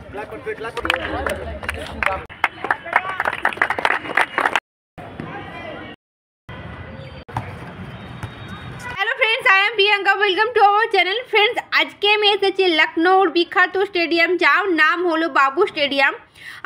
Priyanka welcome to our channel. Friends आज के मैं एसेছি লখনৌর বিখ্যাত স্টেডিয়াম যার নাম হলো বাবু স্টেডিয়াম।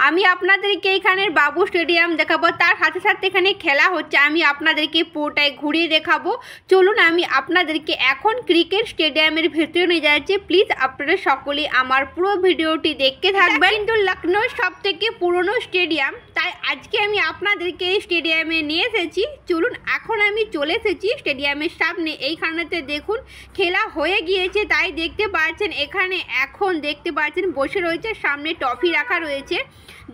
আমি আপনাদেরকে এখানের বাবু স্টেডিয়াম দেখাবো, তার সাথে সাথে এখানে খেলা হচ্ছে আমি আপনাদেরকে পুরোটাই ঘুরিয়ে দেখাবো। চলুন আমি আপনাদেরকে এখন ক্রিকেট স্টেডিয়ামের ভেতরে নিয়ে যাচ্ছি। প্লিজ আপনারা সকলে আমার পুরো ভিডিওটি দেখতে থাকবেন। কিন্তু লখনৌর সবথেকে পুরনো স্টেডিয়াম, তাই আজকে আমি আপনাদেরকে এই স্টেডিয়ামে নিয়ে এসেছি। চলুন এখন আমি চলে এসেছি স্টেডিয়ামের সামনে। এইখানেতে দেখুন খেলা হয়ে গিয়েছে, তাই দেখতে পাচ্ছেন এখানে এখন দেখতে পাচ্ছেন বসে রয়েছে, সামনে ট্রফি রাখা রয়েছে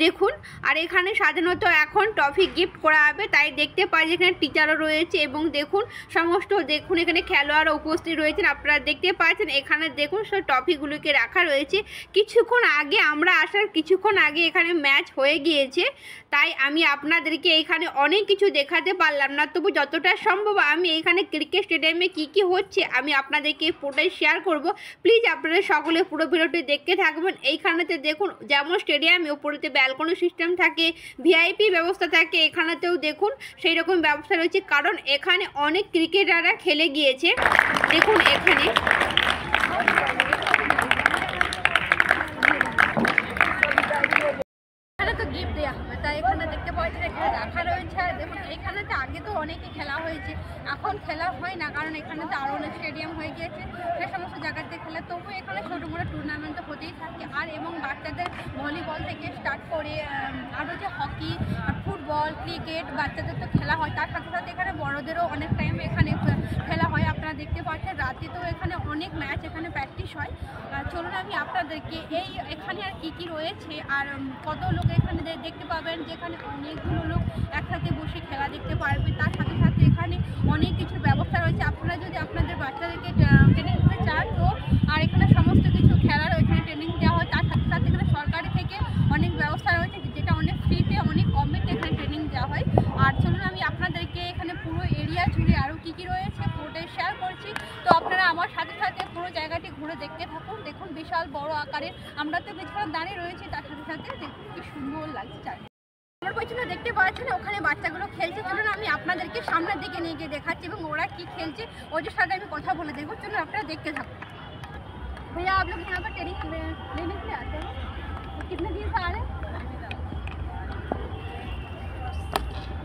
দেখুন। আর এখানে সাধারণত এখন ট্রফি গিফট করা হবে, তাই দেখতে পাচ্ছেন এখানে টিচারও রয়েছে এবং দেখুন সমস্ত দেখুন এখানে খেলোয়াড়ও উপস্থিত রয়েছেন। আপনারা দেখতে পাচ্ছেন এখানে দেখুন সব ট্রফিগুলোকে রাখা রয়েছে। কিছুক্ষণ আগে আমরা আসার কিছুক্ষণ আগে এখানে ম্যাচ হয়ে গিয়েছে, তাই আমি আপনাদেরকে এখানে অনেক কিছু দেখাতে পারলাম না, তবু যতটা সম্ভব আমি এখানে ক্রিকেট স্টেডিয়ামে কি হচ্ছে আমি আপনাদেরকে পুরোটাই শেয়ার করব। প্লিজ আপনারা সকলে পুরো ভিডিওটি দেখতে থাকবেন। এইখানেতে দেখুন যেমন স্টেডিয়ামে উপরেতে ব্যালকনি সিস্টেম থাকে, ভিআইপি ব্যবস্থা থাকে, এখানেতেও দেখুন সেই রকম ব্যবস্থা রয়েছে, কারণ এখানে অনেক ক্রিকেটাররা খেলে গিয়েছে। দেখুন এখানে তো গিফট দেওয়া হবে, তাই এখানে দেখতে পাচ্ছেন এখানে রাখা রয়েছে। আর দেখুন এখানেতে আগে তো অনেকে খেলা হয়েছে, এখন খেলা হয় না, কারণ এখানে তো আরও অনেক স্টেডিয়াম হয়ে গিয়েছে, সে সমস্ত জায়গাতে খেলা। তবু এখানে ছোটো মোটো টুর্নামেন্ট তো হতেই থাকে। আর এবং বাচ্চাদের ভলিবল থেকে স্টার্ট করে আরও যে হকি, ফুটবল, ক্রিকেট বাচ্চাদের তো খেলা হয়, তার সাথে সাথে এখানে বড়োদেরও অনেক টাইম এখানে খেলা হয়। আপনারা দেখতে পাচ্ছেন রাতে তো এখানে অনেক ম্যাচ এখানে প্র্যাকটিস হয়। চলুন আমি আপনাদেরকে এখানে আর কি রয়েছে আর কত লোক এখানে দেখতে পাবেন, যেখানে অনেকগুলো লোক একসাথে বসে খেলা দেখতে পারবে। তার সাথে সাথে এখানে অনেক কিছুর ব্যবস্থা রয়েছে। আপনারা যদি আপনাদের বাচ্চাদেরকে ট্রেনিং দিতে চান তো আর এখানে সমস্ত কিছু খেলার এখানে ট্রেনিং দেওয়া হয়। তার সাথে সাথে এখানে সরকারি থেকে অনেক ব্যবস্থা রয়েছে, যেটা অনেক ফ্রিতে অনেক কমে এখানে ট্রেনিং দেওয়া হয়। আর চলুন আমি আপনাদেরকে এখানে পুরো এরিয়া জুড়ে আরও কি রয়েছে পুরোটাই শেয়ার করছি, তো আপনারা আমার সাথে সাথে পুরো জায়গাটি ঘুরে দেখতে থাকুন। দেখুন বিশাল বড় আকারের, আমরা তো কিছুক্ষণ দাঁড়িয়ে রয়েছি, তার সাথে সাথে দেখুন কি সুন্দর লাগছে চারিদিকে। আমার পেছনে দেখতে পাচ্ছেন ওখানে বাচ্চাগুলো খেলছে। চলুন আমি আপনাদেরকে সামনের দিকে নিয়ে গিয়ে দেখাচ্ছি এবং ওরা কি খেলছে ওদের সাথে আমি কথা বলে দেখবো। চলুন আপনারা দেখতে থাকুন। भैया आप लोग यहाँ पर ट्रेनिंग लेने के लिए आते हैं, कितने दिन से आ रहे हैं?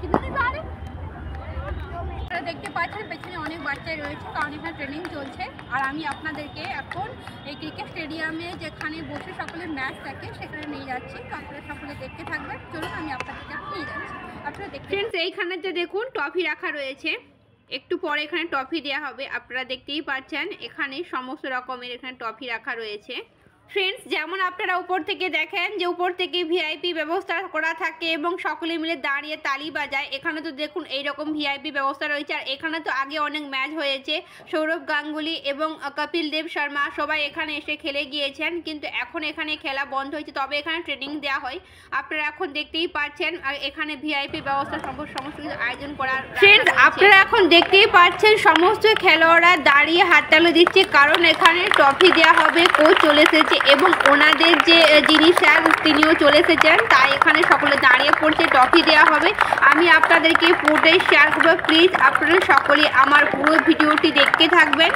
कितने दिन से आ रहे हैं? দেখতে পাচ্ছেন পেছনে অনেক বাচ্চাই রয়েছে, কারণ এখানে ট্রেনিং চলছে। আর আমি আপনাদেরকে এখন এই ক্রিকেট স্টেডিয়ামে যেখানে বসে সকলের ম্যাচ থাকে সেখানে নিয়ে যাচ্ছি, তো আপনারা সকলে দেখতে থাকবেন। চলুন আমি আপনাদেরকে নিয়ে যাচ্ছি, আপনারা দেখতে। ফ্রেন্ডস এইখানেতে দেখুন ট্রফি রাখা রয়েছে, একটু পরে এখানে ট্রফি দেওয়া হবে। আপনারা দেখতেই পাচ্ছেন এখানে সমস্ত রকমের এখানে ট্রফি রাখা রয়েছে। ফ্রেন্ডস যেমন আপনারা উপর থেকে দেখেন যে উপর থেকে ভিআইপি ব্যবস্থা করা থাকে এবং সকলে মিলে দাঁড়িয়ে তালি বাজায়, এখানে তো দেখুন এইরকম ভিআইপি ব্যবস্থা রয়েছে। আর এখানে তো আগে অনেক ম্যাচ হয়েছে, সৌরভ গাঙ্গুলি এবং কপিল দেব শর্মা সবাই এখানে এসে খেলে গিয়েছেন, কিন্তু এখন এখানে খেলা বন্ধ হয়েছে, তবে এখানে ট্রেনিং দেওয়া হয়। আপনারা এখন দেখতেই পাচ্ছেন আর এখানে ভিআইপি ব্যবস্থা সমস্ত কিছু আয়োজন করা। ফ্রেন্ডস আপনারা এখন দেখতেই পাচ্ছেন সমস্ত খেলোয়াড়রা দাঁড়িয়ে হাততালি দিচ্ছে, কারণ এখানে ট্রফি দেওয়া হবে। কোচ চলে এসেছে এবং ওনাদের যে যিনি স্যার তিনিও চলে এসেছেন, তাই এখানে সকলে দাঁড়িয়ে পড়ছে, ট্রফি দেওয়া হবে। আমি আপনাদেরকে পুরোটাই শেয়ার করবো। প্লিজ আপনারা সকলে আমার পুরো ভিডিওটি দেখতে থাকবেন।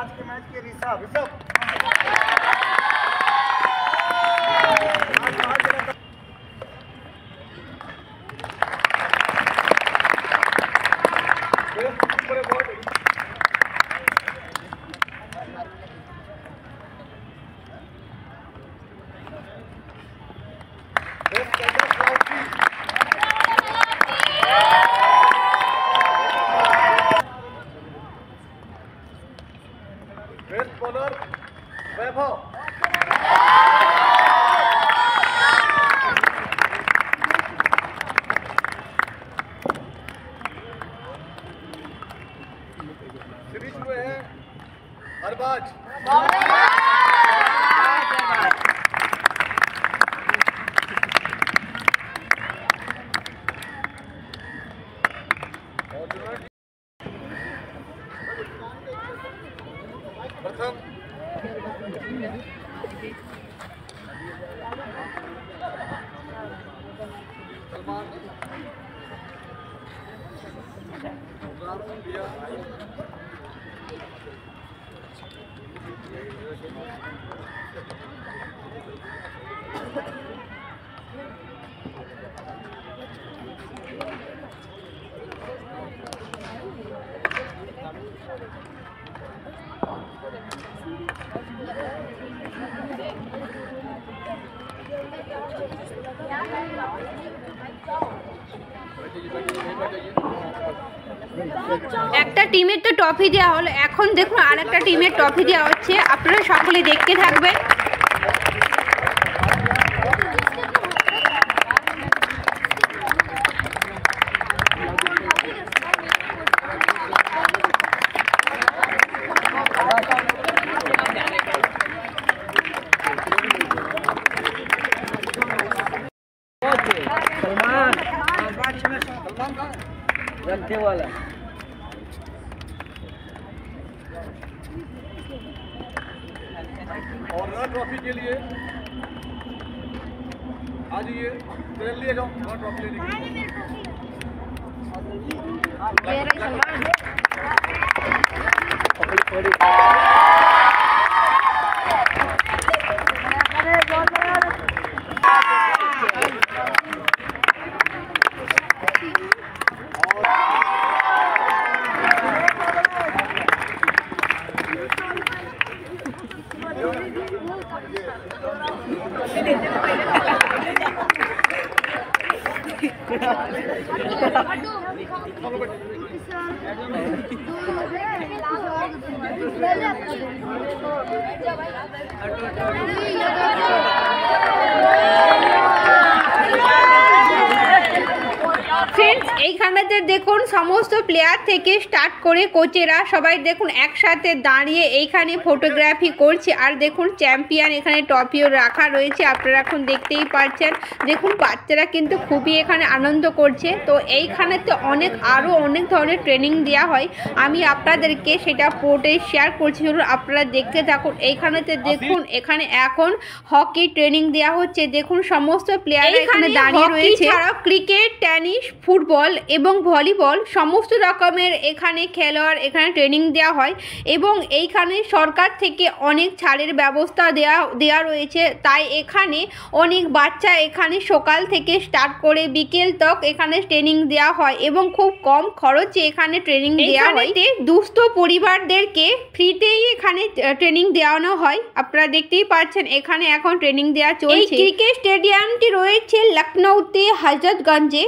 आज के मैच के ऋषभ बेस्ट बॉलर वैभव। सीरीज हुए हैं अरबाज। प्रथम একটা টিমের তো ট্রফি দেওয়া হলো, এখন দেখুন আরেকটা টিমের ট্রফি দেওয়া হচ্ছে, আপনারা সকলে দেখতে থাকবেন। रखने वाला और रन ट्रॉफी के लिए आ जाइए, ट्रेन लिए जाओ रन ट्रॉफी लेने के लिए। ফ্রেন্ডস, এইখানেতে দেখুন সমস্ত প্লেয়ার থেকে স্টার্ট করে কোচেরা সবাই দেখুন একসাথে দাঁড়িয়ে এইখানে ফটোগ্রাফি করছে। আর দেখুন চ্যাম্পিয়ন এখানে ট্রফিও রাখা রয়েছে, আপনারা এখন দেখতেই পাচ্ছেন। দেখুন বাচ্চারা কিন্তু খুবই এখানে আনন্দ করছে। তো এইখানেতে আরও অনেক ধরনের ট্রেনিং দেওয়া হয়, আমি আপনাদেরকে সেটা পোর্টে শেয়ার করছি, চলুন আপনারা দেখতে থাকুন। এইখানেতে দেখুন এখানে এখন হকি ট্রেনিং দেওয়া হচ্ছে। দেখুন সমস্ত প্লেয়ার এখানে দাঁড়িয়ে রয়েছে। এছাড়াও ক্রিকেট, টেনিস, ফুটবল এবং ভলিবল সমস্ত রকমের এখানে খেলোয়াড় এখানে ট্রেনিং দেওয়া হয় এবং এইখানে সরকার থেকে অনেক ছাড়ের ব্যবস্থা দেওয়া রয়েছে। তাই এখানে অনেক বাচ্চা এখানে সকাল থেকে স্টার্ট করে বিকেল তক এখানে ট্রেনিং দেওয়া হয় এবং খুব কম খরচে এখানে ট্রেনিং দেওয়া হয়। দুস্থ পরিবারদেরকে ফ্রিতেই এখানে ট্রেনিং দেওয়ানো হয়, আপনারা দেখতেই পাচ্ছেন এখানে এখন ট্রেনিং দেওয়া চলছে। এই ক্রিকেট স্টেডিয়ামটি রয়েছে লখনৌতে হজরতগঞ্জে,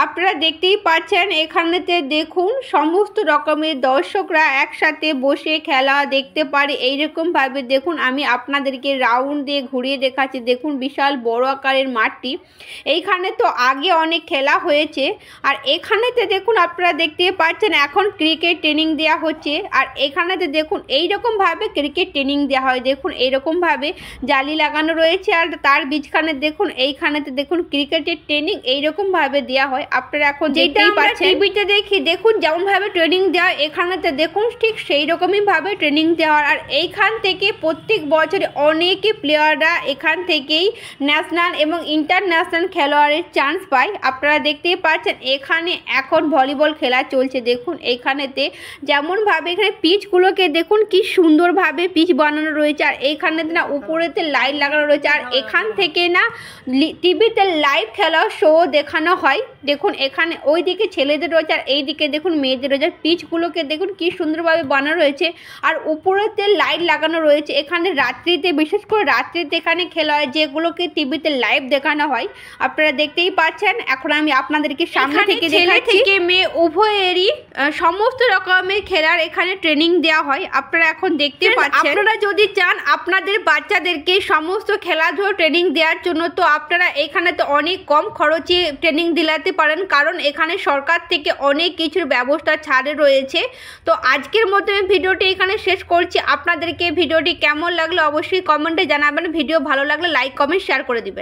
আপনারা দেখতেই পাচ্ছেন। এখানেতে দেখুন সমস্ত রকমের দর্শকরা একসাথে বসে খেলা দেখতে পারে এইরকমভাবে। দেখুন আমি আপনাদেরকে রাউন্ড দিয়ে ঘুরিয়ে দেখাচ্ছি। দেখুন বিশাল বড় আকারের মাঠটি, এইখানে তো আগে অনেক খেলা হয়েছে। আর এখানেতে দেখুন আপনারা দেখতেই পাচ্ছেন এখন ক্রিকেট ট্রেনিং দেওয়া হচ্ছে। আর এখানেতে দেখুন এইরকমভাবে ক্রিকেট ট্রেনিং দেওয়া হয়। দেখুন এইরকমভাবে জালি লাগানো রয়েছে আর তার বীজখানে দেখুন এইখানেতে দেখুন ক্রিকেটের ট্রেনিং এইরকমভাবে দেওয়া হয়। আপনারা এখন যেটাই পাচ্ছেন টিভিতে দেখি, দেখুন যেমন ভাবে ট্রেনিং দেওয়া এখানেতে দেখুন ঠিক সেই রকমই ভাবে ট্রেনিং দেওয়া। আর এইখান থেকে প্রত্যেক বছরে অনেকে প্লেয়াররা এখান থেকেই ন্যাশনাল এবং ইন্টারন্যাশনাল খেলোয়াড়ের চান্স পায়। আপনারা দেখতেই পাচ্ছেন এখানে এখন ভলিবল খেলা চলছে। দেখুন এইখানেতে যেমনভাবে এখানে পিচগুলোকে দেখুন কি সুন্দরভাবে পিচ বানানো রয়েছে। আর এইখানেতে না উপরেতে লাইট লাগানো রয়েছে। আর এখান থেকে না টিভিতে লাইভ খেলা শো দেখানো হয়। দেখুন এখানে ওইদিকে ছেলেদের রয়েছে আর এইদিকে দেখুন মেয়েদের রয়েছে। পিচগুলোকে দেখুন কি সুন্দরভাবে বানানো রয়েছে আর উপরেতে লাইট লাগানো রয়েছে। এখানে রাত্রিতে, বিশেষ করে রাত্রিতে এখানে খেলা হয়, যেগুলোকে টিভিতে লাইভ দেখানো হয়। আপনারা দেখতেই পাচ্ছেন। এখন আমি আপনাদেরকে সামনে থেকে দেখাচ্ছি। থেকে মেয়ে উভয়েরই সমস্ত রকমের খেলার এখানে ট্রেনিং দেওয়া হয়। আপনারা এখন দেখতে পাচ্ছেন। আপনারা যদি চান আপনাদের বাচ্চাদেরকে সমস্ত খেলাধুলো ট্রেনিং দেওয়ার জন্য, তো আপনারা এখানে তো অনেক কম খরচে ট্রেনিং দিলাতে পারেন, কারণ এখানে সরকার থেকে অনেক কিছুর ব্যবস্থা ছাড়ে রয়েছে। তো আজকের মতো আমি ভিডিওটি এখানে শেষ করছি। আপনাদেরকে ভিডিওটি কেমন লাগলো অবশ্যই কমেন্টে জানাবেন। ভিডিও ভালো লাগলে লাইক কমেন্ট শেয়ার করে দিবেন।